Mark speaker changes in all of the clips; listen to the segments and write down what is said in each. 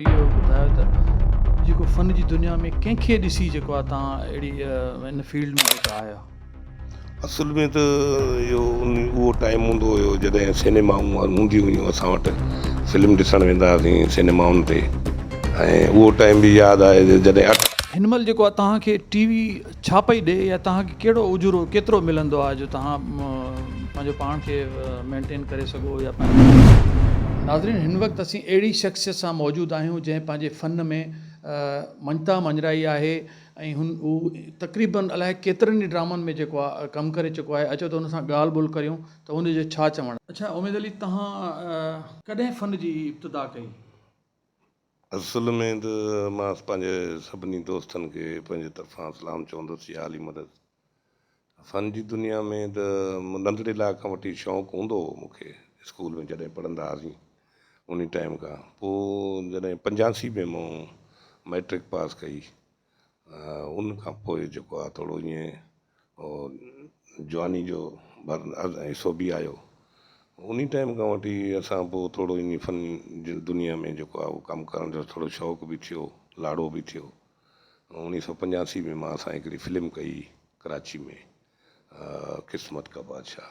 Speaker 1: इहो ॿुधायो त जेको फ़न जी दुनिया में कंहिंखे ॾिसी जेको आहे तव्हां अहिड़ी इन फील्ड में जेका आहियो?
Speaker 2: असुल में त इहो उहो टाइम हूंदो हुयो जॾहिं सिनेमाऊं हूंदियूं हुयूं, असां वटि फिल्म ॾिसणु वेंदा हुआसीं सिनेमाउनि ते। ऐं उहो टाइम बि यादि आहे जॾहिं
Speaker 1: हिन महिल जेको आहे तव्हांखे टीवी छा पई ॾे या तव्हांखे कहिड़ो उजुरो केतिरो मिलंदो आहे जो तव्हां पंहिंजो पाण खे मेंटेन करे सघो या नाज़रीन, हिन वक़्तु असीं अहिड़ी शख़्सियत सां मौजूदु आहियूं जंहिं पंहिंजे फ़न में मंजता मंजराई आहे ऐं हू तक़रीबन अलाए केतिरनि ई ड्रामनि में जेको आहे कमु करे चुको आहे। अचो त हुन सां ॻाल्हि ॿोल करियूं त हुनजो छा चवणु। अच्छा उमेद अली, तव्हां कॾहिं फ़न जी इब्तिदा कई?
Speaker 2: असुल में त मां पंहिंजे सभिनी दोस्तनि खे पंहिंजे तरफ़ां सलाम चवंदुसि या हाली मदद। फ़न जी दुनिया में त नंढड़े लाइ खां वठी शौक़ु हूंदो हो मूंखे। स्कूल में जॾहिं पढ़ंदा हुआसीं उन टाइम खां पोइ जॾहिं 85 में मूं मैट्रिक पास कई, उन खां पोइ जेको आहे थोरो ईअं जवानी जो हिसो बि आयो। उन टाइम खां वठी असां पोइ थोरो इन फ़न जी दुनिया में जेको आहे उहो कमु करण जो थोरो शौक़ु बि थियो, लाड़ो बि थियो। 1985 में मां असां हिकिड़ी फिल्म कई कराची में, क़िस्मत का बादशाह।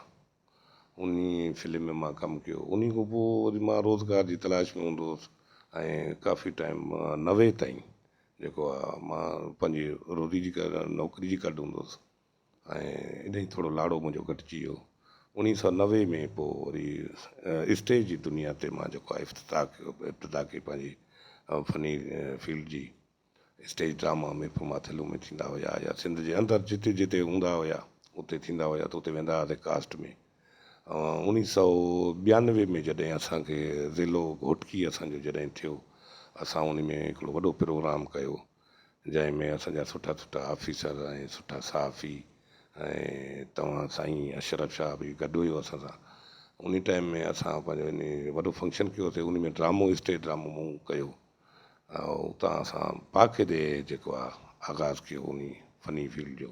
Speaker 2: उन फिल्म में मां कमु कयो। उन खां पोइ वरी मां रोज़गार जी तलाश में हूंदो हुउसि ऐं काफ़ी टाइम 90 ताईं जेको आहे मां पंहिंजी रोज़ी जी नौकिरी जी कढ हूंदो हुउसि ऐं इॾाई थोरो लाड़ो मुंहिंजो घटिजी वियो। 1990 में पोइ वरी स्टेज जी दुनिया ते मां जेको आहे इब्तिदा कई पंहिंजी फ़नी फील्ड जी। स्टेज ड्रामा में माथिलूं में थींदा हुया या सिंध जे अंदरि जिते जिते हूंदा हुया उते थींदा हुया त उते वेंदा हुआसीं कास्ट में। 1992 में जॾहिं असांखे ज़िलो घोटकी असांजो जॾहिं थियो, असां उन में हिकिड़ो वॾो प्रोग्राम कयो जंहिंमें असांजा सुठा सुठा ऑफिसर ऐं सुठा सहाफ़ी ऐं तव्हां साईं अशरफ शाह बि गॾु हुयो असां सां। उन टाइम में असां पंहिंजो इन वॾो फंक्शन कयोसीं। उन में ड्रामो स्टेज ड्रामो मूं कयो। उतां असां बाक़ाइदे जेको आहे आगाज़ कयो उन फ़नी फील्ड जो।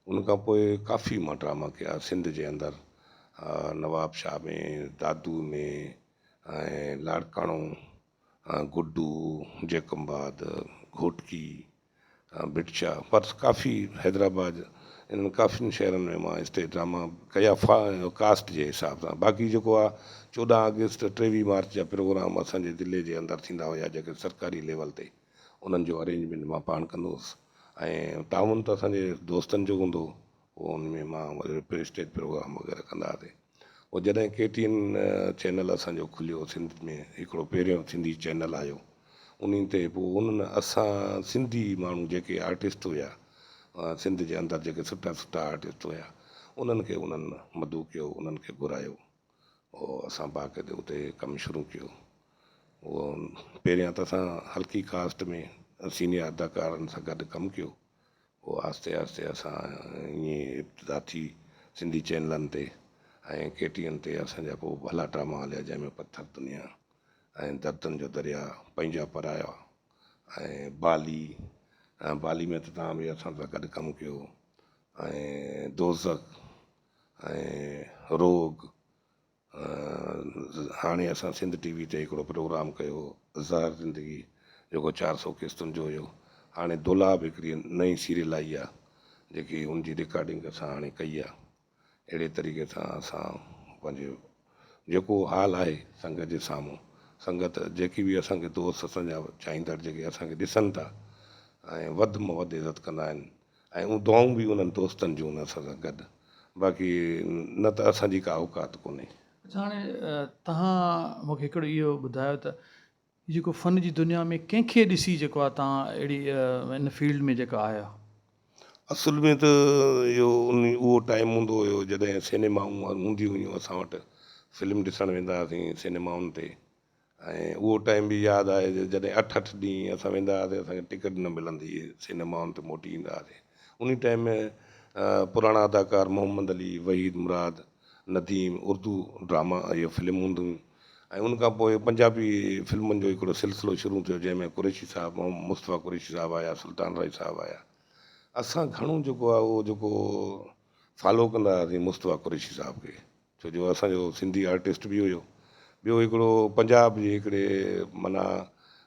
Speaker 2: उन खां पोइ काफ़ी मां ड्रामा कया सिंध जे अंदरि, नवाब शाह में, दादू में ऐं लाड़काणो, गुड्डू, जैकम्बाद, घोटकी, बिटशा, पर काफ़ी हैदराबाद, इन्हनि काफ़ियुनि शहरनि में मां स्टेज ड्रामा कया कास्ट जे हिसाब सां। बाक़ी जेको आहे 14 अगस्त 23 मार्च जा प्रोग्राम असांजे ज़िले जे अंदरि थींदा हुया जेके सरकारी लेवल ते, उन्हनि जो अरेंजमेंट मां पाण कंदो हुउसि ऐं टाउन त असांजे दोस्तनि जो हूंदो हुओ। उन में मां वरी स्टेज प्रोग्राम वग़ैरह कंदा हुआसीं। पोइ जॾहिं KTN चैनल असांजो खुलियो सिंध में, हिकिड़ो पहिरियों सिंधी चैनल आयो, उन ते पोइ उन्हनि असां सिंधी माण्हू जेके आर्टिस्ट हुया सिंध जे अंदरि जेके सुठा सुठा आर्टिस्ट हुया उन्हनि खे उन्हनि मदू कयो, उन्हनि खे घुरायो। उहो असां बाक़ाइदे उते कमु शुरू कयो। उहो पहिरियां त असां हल्की कास्ट में सीनियर अदाकारनि सां गॾु कमु कयो। पोइ आहिस्ते आहिस्ते असां ईअं इब्तिदा थी सिंधी चैनलनि ते ऐं KTN ते असांजा पोइ भला ड्रामा हलिया जंहिंमें पथर दुनिया ऐं दर्दनि जो दरिया, पंहिंजा पराया ऐं बाली। बाली में त तव्हां बि असां सां गॾु कमु कयो ऐं दोज़ख ऐं रोग। हाणे असां सिंध TV ते हिकिड़ो प्रोग्राम कयो ज़हर ज़िंदगी जेको 400 किस्तुनि जो हुयो। हाणे दुलाब हिकिड़ी नई सीरियल आई आहे जेकी उनजी रिकॉर्डिंग असां हाणे कई आहे। अहिड़े तरीक़े सां असां पंहिंजो जेको हाल आहे संगत जे साम्हूं, संगत जेकी बि असांखे दोस्त असांजा चाहींदड़ जेके असांखे ॾिसनि था ऐं वधि में वधि इज़त कंदा आहिनि ऐं उहे दुआऊं बि उन्हनि दोस्तनि जूं असां सां गॾु। बाक़ी न त असांजी का औकात कोन्हे।
Speaker 1: अच्छा हाणे तव्हां मूंखे हिकिड़ो इहो ॿुधायो त जेको फ़न जी दुनिया में कंहिंखे ॾिसी जेको आहे तव्हां अहिड़ी इन फील्ड में जेका आहियो?
Speaker 2: असुल में त इहो उहो टाइम हूंदो हुयो जॾहिं सिनेमाऊं हूंदियूं हुयूं, असां वटि फिल्म ॾिसणु वेंदा हुआसीं सिनेमाउनि ते। ऐं उहो टाइम बि यादि आहे जॾहिं 8-8 ॾींहं असां वेंदा हुआसीं, असांखे टिकट न मिलंदी हुई, सिनेमाउनि ते मोटी ईंदा हुआसीं। उन टाइम में पुराणा अदाकार मोहम्मद अली, वहीद मुराद, नदीम, उर्दू ड्रामा इहे फिल्म हूंदियूं हुयूं। ऐं उन खां पोइ पंजाबी फिल्मुनि जो हिकिड़ो सिलसिलो शुरू थियो जंहिंमें कुरैशी साहब, मुस्तफ़ा कुरैशी साहब आया, सुल्तान राय साहब आया। असां घणो जेको आहे उहो जेको फॉलो कंदा हुआसीं मुस्तफ़ा कुरैशी साहब खे, छो जो असांजो सिंधी आर्टिस्ट बि हुयो। ॿियो हिकिड़ो पंजाब जे हिकिड़े माना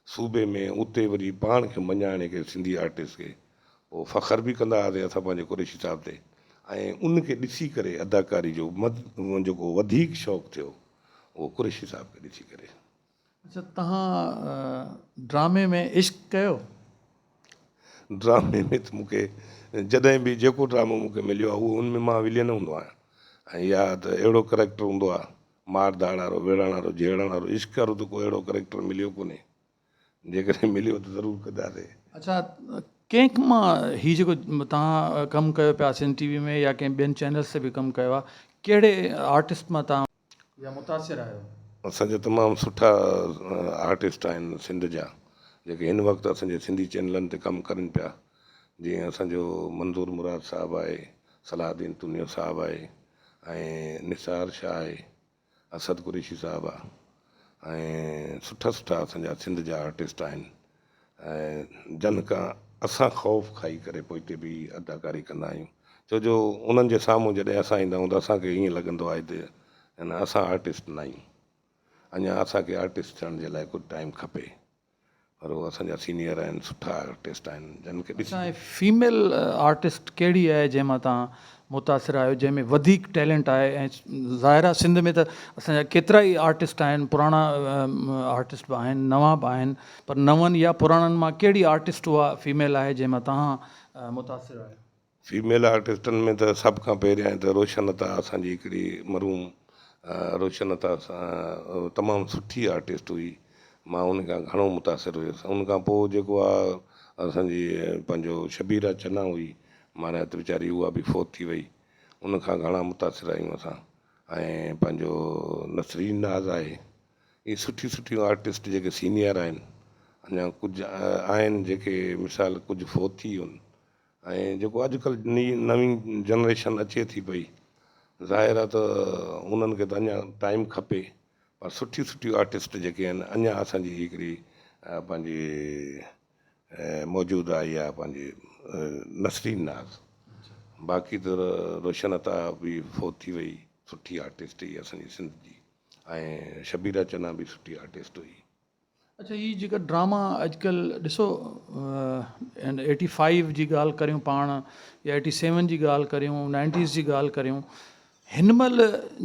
Speaker 2: सूबे में उते वरी पाण खे मञाइण खे सिंधी आर्टिस्ट खे पोइ फ़ख्रु बि कंदा हुआसीं असां पंहिंजे कुरेशी साहिब ते ऐं उनखे ॾिसी करे अदाकारी जो जेको वधीक शौक़ु थियो उहो कुरेशी साहिब खे ॾिसी करे।
Speaker 1: अच्छा, तव्हां ड्रामे में इश्क कयो?
Speaker 2: ड्रामे में त मूंखे जॾहिं बि जेको ड्रामो मूंखे मिलियो आहे उहो उन में मां विलियन हूंदो आहियां ऐं या त अहिड़ो करेक्टर हूंदो आहे मार धाड़ वारो विढ़ण वारो झेड़ण वारो। इश्क वारो त कोई अहिड़ो करेक्टर मिलियो कोन्हे, जेकॾहिं मिलियो त ज़रूरु कंदासीं।
Speaker 1: अच्छा, कंहिं मां हीउ जेको तव्हां कमु कयो पिया सिंध टीवी में या कंहिं ॿियनि चैनल्स ते बि कमु कयो आहे, कहिड़े आर्टिस्ट मां तव्हां या मुतासिर आहियो?
Speaker 2: असांजा तमामु सुठा आर्टिस्ट आहिनि सिंध जा जेके हिन वक़्तु असांजे सिंधी चैनलनि ते कमु करनि पिया। जीअं असांजो मंज़ूर मुराद साहिबु आहे, सलाहद्दीन तुनियो साहिबु आहे ऐं निसार शाह आहे, असद कुरेशी साहिबु आहे ऐं सुठा सुठा असांजा सिंध जा आर्टिस्ट आहिनि ऐं जन खां असां ख़ौफ़ खाई करे पोइ हिते बि अदाकारी कंदा आहियूं। छो जो उन्हनि जे साम्हूं जॾहिं असां ईंदा आहियूं त असांखे ईअं लॻंदो आहे हिते अने असां आर्टिस्ट न आहियूं, अञा असांखे आर्टिस्ट थियण जे लाइ कुझु टाइम खपे, पर उहे असांजा सीनियर आहिनि, सुठा आर्टिस्ट आहिनि जिन खे ॾिसी।
Speaker 1: फीमेल आर्टिस्ट कहिड़ी आहे जंहिंमां तव्हां मुतासिर आहियो, जंहिंमें वधीक टैलेंट आहे? ऐं ज़ाहिर आहे सिंध में त असांजा केतिरा ई आर्टिस्ट आहिनि, पुराणा आर्टिस्ट बि आहिनि, नवां बि आहिनि, पर नवनि या पुराणनि मां कहिड़ी आर्टिस्ट उहा फीमेल आहे जंहिंमां तव्हां मुतासिर आहियो?
Speaker 2: फीमेल आर्टिस्टनि में त सभ खां पहिरियां त रोशनता असांजी हिकिड़ी मरूम रोशनता सां तमामु सुठी आर्टिस्ट हुई, मां उनखां घणो मुतासिर हुयुसि। उनखां पोइ जेको आहे असांजी पंहिंजो शबीरा चन्ना हुई, माना त वीचारी उहा बि फोत थी वई, उनखां घणा मुतासिर आहियूं असां। ऐं पंहिंजो नसरीन नाज़ आहे, इहे सुठियूं सुठियूं आर्टिस्ट जेके सीनियर आहिनि, अञा कुझु आहिनि जेके मिसाल कुझु फोत थी वियूं आहिनि ऐं जेको अॼुकल्ह नवीं जनरेशन अचे थी पई, ज़ाहिर आहे त उन्हनि खे त अञा टाइम खपे, पर सुठियूं सुठियूं आर्टिस्ट जेके आहिनि अञा असांजी हिकिड़ी पंहिंजी मौजूदु आहे इहा पंहिंजी नसरीन नाज़। बाक़ी त रोशनता बि फोत थी वई, सुठी आर्टिस्ट हुई असांजी सिंध जी, ऐं शबीरा चन्ना बि सुठी आर्टिस्ट हुई।
Speaker 1: अच्छा, हीअ जेका ड्रामा अॼुकल्ह ॾिसो 85 जी ॻाल्हि करियूं पाण या 87 जी ॻाल्हि करियूं, 90s जी ॻाल्हि करियूं, हिन महिल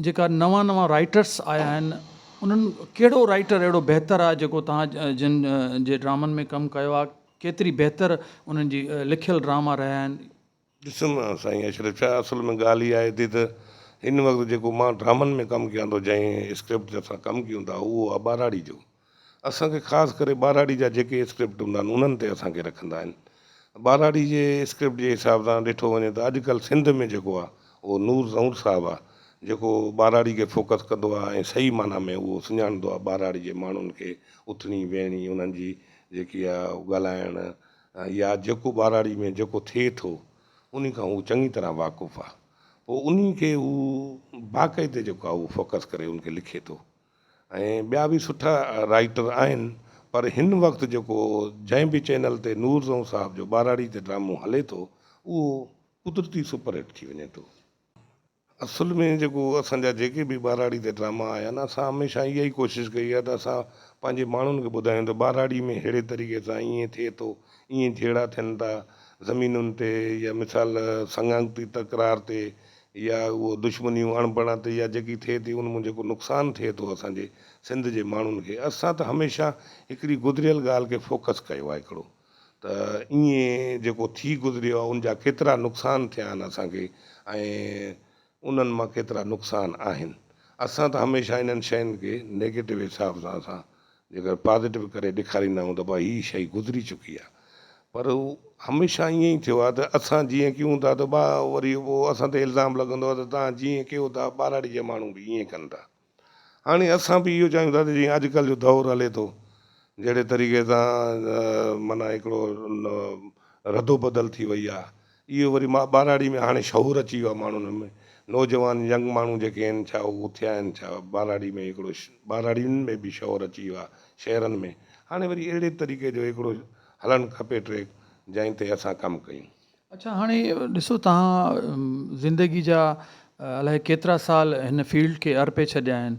Speaker 1: जेका नवां नवां राइटर्स आया आहिनि, उन्हनि कहिड़ो राइटर अहिड़ो बहितरु आहे जेको तव्हां जिन जे ड्रामनि में कमु कयो आहे, केतिरी बहितरु उन्हनि जी लिखियल ड्रामा रहिया आहिनि?
Speaker 2: ॾिसो न साईं अशरफ शाह, असल में ॻाल्हि इहा आहे हिते त हिन वक़्तु जेको मां ड्रामनि में कमु कयां थो, जंहिं स्क्रिप्ट ते असां कमु कयूं था, उहो आहे ॿाराड़ी जो। असांखे ख़ासि करे ॿाराड़ी जा जेके स्क्रिप्ट हूंदा आहिनि उन्हनि ते असांखे रखंदा आहिनि। ॿाराड़ी जे स्क्रिप्ट जे हिसाब सां ॾिठो वञे त अॼुकल्ह सिंध में जेको आहे उहो नूर ज़हूर साहिबु आहे, जेको ॿाराड़ी खे फोकस कंदो आहे ऐं सही माना में उहो सुञाणंदो आहे ॿाराड़ी जे माण्हुनि खे, उथणी वेहणी उन्हनि जी जेकी आहे ॻाल्हाइण या जेको ॿाराड़ी में जेको थिए थो उन खां उहो चङी तरह वाक़ुफ़ु आहे। पोइ उन खे उहो बाक़ाइदे जेको आहे उहो फोकस करे उनखे लिखे थो। ऐं ॿिया बि सुठा राइटर आहिनि, पर हिन वक़्तु जेको जंहिं बि चैनल ते नूर ज़हूर साहिब जो ॿाराड़ी ते ड्रामो हले थो, उहो कुदरती सुपरहिट थी वञे थो। असुल में जेको असांजा जेके बि ॿाराड़ी ते ड्रामा आया आहिनि, असां हमेशह इहा ई कोशिशि कई आहे त असां पंहिंजे माण्हुनि खे ॿुधायूं त ॿाराड़ी में अहिड़े तरीक़े सां ईअं थिए थो, ईअं झेड़ा थियनि था ज़मीनुनि ते, या मिसाल संगाती तकरार ते, या उहो दुश्मनियूं अणबण ते, या जेकी थिए थी उन में जेको नुक़सानु थिए थो असांजे सिंध जे माण्हुनि खे, असां त हमेशह हिकिड़ी गुज़िरियल ॻाल्हि खे फोकस कयो आहे हिकिड़ो, त ईअं जेको थी गुज़रियो आहे उन जा केतिरा नुक़सान थिया आहिनि असांखे ऐं उन्हनि मां केतिरा नुक़सान आहिनि। असां त हमेशह इन्हनि शयुनि खे नेगेटिव हिसाब सां असां जेकर पॉज़िटिव करे ॾेखारींदा आहियूं त भाई हीअ शइ गुज़री चुकी आहे, पर हू हमेशह ईअं ई थियो आहे त असां जीअं कयूं था त वरी उहो असां ते इल्ज़ाम लॻंदो आहे त तव्हां जीअं कयो था ॿाराड़ी जा माण्हू बि ईअं कनि था। हाणे असां बि इहो चाहियूं था त जीअं अॼुकल्ह जो दौरु हले थो, जहिड़े तरीक़े सां माना हिकिड़ो रदो बदल थी वई आहे, इहो वरी मां ॿाराड़ी में हाणे शहूर अची वियो आहे माण्हुनि में, नौजवान यंग माण्हू जेके आहिनि छा उहे थिया आहिनि छा ॿाराड़ी में हिकिड़ो ॿाराड़ियुनि में बि शहूर अची वियो आहे शहरनि में। हाणे वरी अहिड़े तरीक़े जो हिकिड़ो हलणु खपे ट्रैक जंहिं ते असां कमु कयूं।
Speaker 1: अच्छा, हाणे ॾिसो तव्हां ज़िंदगी जा अलाए केतिरा साल हिन फील्ड खे अर्पे छॾिया आहिनि,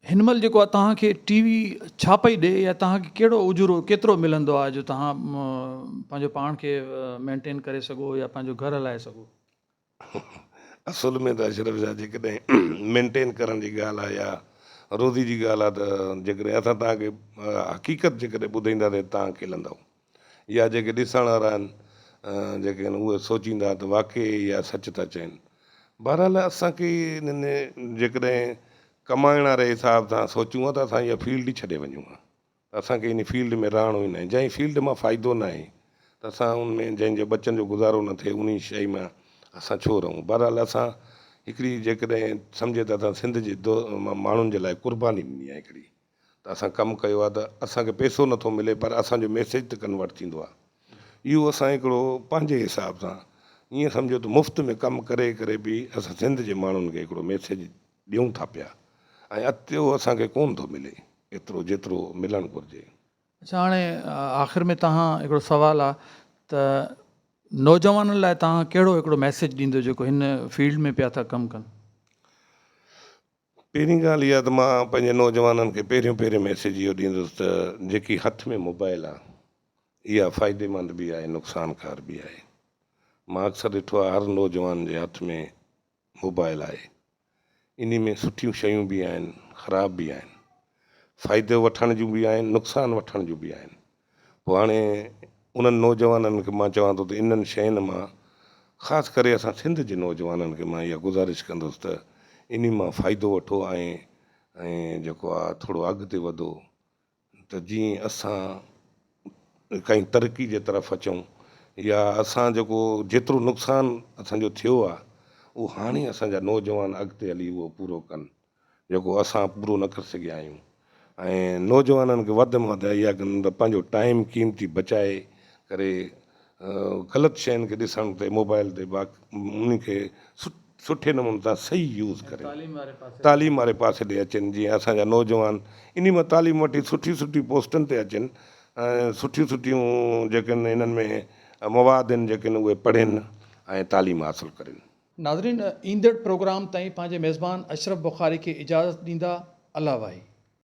Speaker 1: हिन महिल जेको आहे तव्हांखे टीवी छा पई ॾे या तव्हांखे कहिड़ो उजूरो केतिरो मिलंदो आहे जो तव्हां पंहिंजो पाण खे मेंटेन करे सघो या पंहिंजो घर हलाए सघो?
Speaker 2: असुल में त अशरफ जा जेकॾहिं मेंटेन करण जी ॻाल्हि आहे या रोज़ी जी ॻाल्हि आहे त जेकॾहिं असां तव्हांखे हक़ीक़त जेकॾहिं ॿुधाईंदासीं तव्हां खिलंदव या जेके ॾिसण वारा आहिनि जेके आहिनि उहे सोचींदा त वाक़ई इहा सच था चवनि। बहरहाल असांखे हिननि जेकॾहिं कमाइण वारे हिसाब सां सोचूं त असां इहा फील्ड ई छॾे वञूं हा। असांखे इन फील्ड में रहणो ई न आहे। जंहिं फील्ड मां फ़ाइदो न आहे त असां उन में जंहिंजे बचनि जो गुज़ारो न थिए उन शइ में असां छो रहूं। बहरहाल असां हिकिड़ी जेकॾहिं सम्झे त असां सिंध जे माण्हुनि जे लाइ क़ुर्बानी ॾिनी आहे हिकिड़ी त असां कमु कयो आहे त असांखे पैसो नथो मिले पर असांजो मैसेज त कन्वर्ट थींदो आहे। इहो असां हिकिड़ो पंहिंजे हिसाब सां ईअं सम्झो त मुफ़्त में कमु करे करे बि असां सिंध जे माण्हुनि खे हिकिड़ो मैसेज ॾियूं था पिया ऐं अॻिते असांखे कोन थो मिले एतिरो जेतिरो मिलणु घुरिजे।
Speaker 1: अच्छा, हाणे आख़िर में तव्हां हिकिड़ो सुवालु आहे त नौजवाननि लाइ तव्हां कहिड़ो हिकिड़ो मैसेज ॾींदो जेको हिन फील्ड में पिया था कमु कनि?
Speaker 2: पहिरीं ॻाल्हि इहा त मां पंहिंजे नौजवाननि खे पहिरियों मैसेज इहो ॾींदुसि त जेकी हथ में मोबाइल आहे इहा फ़ाइदेमंद बि आहे नुक़सानकार बि आहे। मां अक्सर ॾिठो आहे हर नौजवान जे हथ में मोबाइल आहे। इन में सुठियूं शयूं बि आहिनि ख़राब बि आहिनि फ़ाइदो वठण जूं बि आहिनि नुक़सान वठण जूं बि आहिनि। पोइ हाणे उन्हनि नौजवाननि खे मां चवां थो त इन्हनि शयुनि मां ख़ासि करे असां सिंध जे नौजवाननि खे मां इहा गुज़ारिश कंदुसि त इन मां फ़ाइदो वठो ऐं जेको आहे थोरो अॻिते वधो त जीअं असां काई तरक़ी जे तरफ़ अचूं या असां जेको जेतिरो नुक़सानु असांजो थियो आहे उहो हाणे असांजा नौजवान अॻिते हली उहो पूरो कनि जेको असां पूरो न करे सघिया आहियूं। ऐं नौजवाननि खे वधि में वधि इहा कनि त पंहिंजो टाइम क़ीमती बचाए करे ग़लति शयुनि खे ॾिसण ते मोबाइल ते उन खे सुठे नमूने सां सही यूज़ करे तालीम वारे पासे ॾे अचनि जीअं असांजा नौजवान इन मां तालीम वठी सुठी पोस्टनि ते अचनि ऐं सुठियूं जेके आहिनि इन्हनि में मवाद आहिनि जेके आहिनि उहे पढ़नि ऐं तालीम हासिलु कनि।
Speaker 1: नाज़रीन, ईंदड़ प्रोग्राम ताईं पंहिंजे मेज़बान अशरफ बुखारी खे इजाज़त ॾींदा। अल्लाह वाहे।